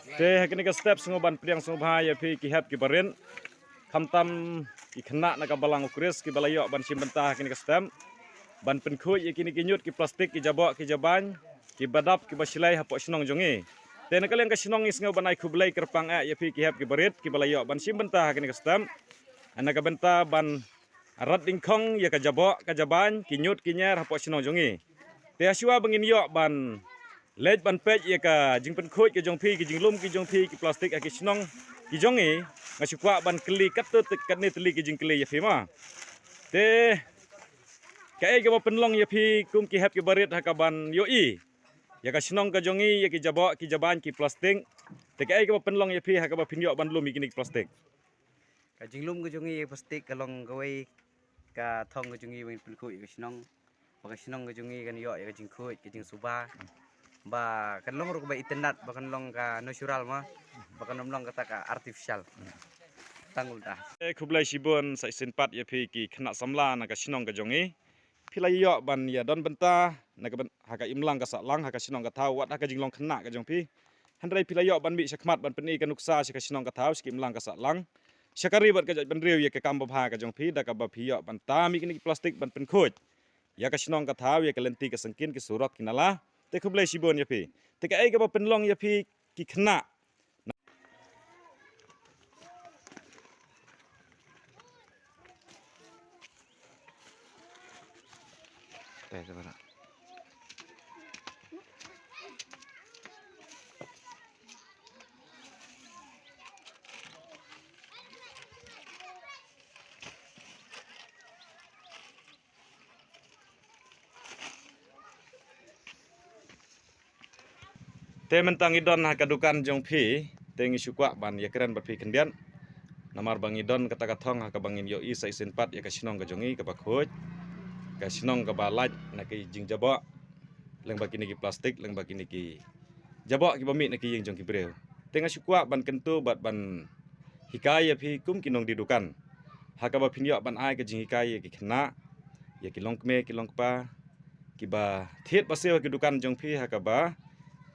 Te kini ka step sungoban priang sungba ya pi ki hap ki barin kamtam ki khna na ka balang ukris ki balayo ban simbentah kini ka step ban penkhuj ya kini ki nyut ki plastik ki jabok ki jaban ki badap ki basilai hapok sinong jongi. Te na kalian ka sinong is ngau banai kublai kerpang ya pi ki hap ki barit ki balayo ban simbentah kini ka step ana ka benta ban rat dingkong ya ka jabok ka jaban ki nyut ki nyer hapok sinong jongi. Te aswa bangin yo ban lej ban pej ya ka jing pen khoj ke jong phi ki jing lum ki jong phi ki plastik ki snong ki jongi ngasukwa ban keli katut kat ni teli ki jing keli ya phi ma te ka e ga penlong ya phi kum ki hap ki barit ha ka ban yo i ya ka snong ka jongi ya ki jabok ki jaban ki plastik te ka e ga penlong ya phi ha ka ba phin yo ban lum ki ni plastik ka jinglum ke jungi plastik kalong gawai ka thong ke jungi win pulku ke sinong baka sinong ke jungi kan yo ya ke jingkhu ke jing suba ba kan long ru ba internet ba kan long ka natural ma ba kan long ka ta artificial tangul dah e khublai sibon sai sin pat ya phi ki khna samla na ka sinong ka jongi philai yo ban ya don benta na ka ban ha ka imlang ka sa lang ha ka sinong ka thau wat ha ka jinglong khna ka jong phi handrai philai yo ban bi sakmat ban peni ka nuksa si ka sinong ka thau skim lang ka sa lang syakari bat ka ban riu ya ka kam ba ka jong phi da ka ba phi yo ban ta mi ki plastik ban pen khoj ya ka sinong ka thau ya ka lenti ka sangkin ki surat kinala te khublai sibon ya phi te ka ai ka ba penlong ya phi ki khna te sabara te mentang idon ha kadukan jong phi te ngi sukwa ban ya keren bat phi kendian namar bang idon kata kathong ha ka bangin yo i sai sin pat ya ka sinong ka jongi ka ba khoj ka sinong ka ba laj na ki jing jabo leng ba kini ki plastik leng ba kini ki jabo ki bami na ki jing jong ki breu te ngi sukwa ban kentu bat ban hikai ya phi kum kinong di dukan ha ka ba phin yo ban ai ka jing hikai ya ki khna ya ki longkme ki longpa ki ba thiet ba sewa ki dukan jong phi ha ka ba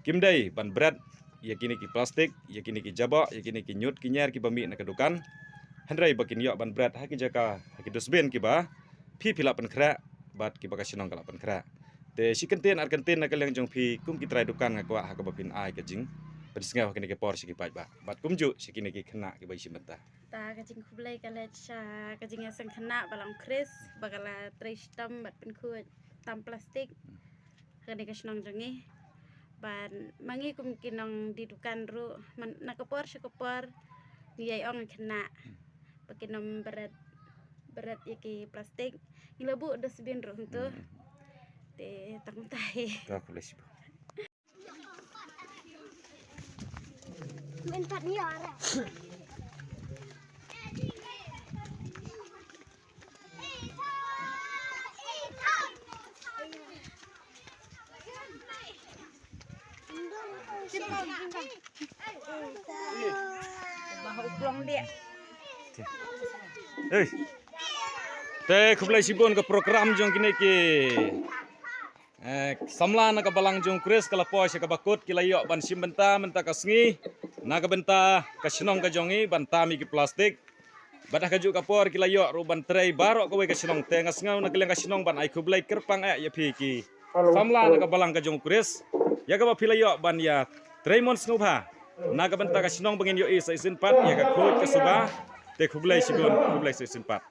kimdai ban bread ya kini ki plastik ya kini ki jabok ya kini ki nyut ki nyer ki bami na kedukan handrai bakin yo ban bread ha ki jaka ha ki dusbin ki ba phi phila pan khra bat ki ba ka sinong kala pan khra te sikenten ar kenten na kaleng jong phi kum ki trai dukan ngakwa ha ka ba pin ai ka jing persngau kini ki por si ki paj ba bat kumju si kini ki khna ki bai simenta ta ka jing khublai ka le cha ka jing sang khna balang kris bagala trai stam bat pen khu tam plastik ka ni ka sinong jongi ban mangi kum kinong di dukan ru man nakapor syakapor ngiyai ong khna pakinom berat berat iki plastik ngilabu dosbin ru tu te tangtai ka kulis mentat ni ara bahu plong dia. Hei, te khublai sibon ke program jong kini ki samla na ka balang jong kris kala po sa ka bakut kilayo ban simbenta menta ka sngi na ka benta ka sinong ka jongi ban tami ki plastik badah ka ju ka por kilayo ru ban tray baro ka we ka sinong te ngasngau na kileng ka sinong ban ai khublai kerpang ya phi ki samla na ka balang ka jong kris ya ka ba philayo ban ya Raymond Snubha, naga benta ka sinong bangin yo isa isin pat ya ka khoj ka suba te khublai sibon khublai isin pat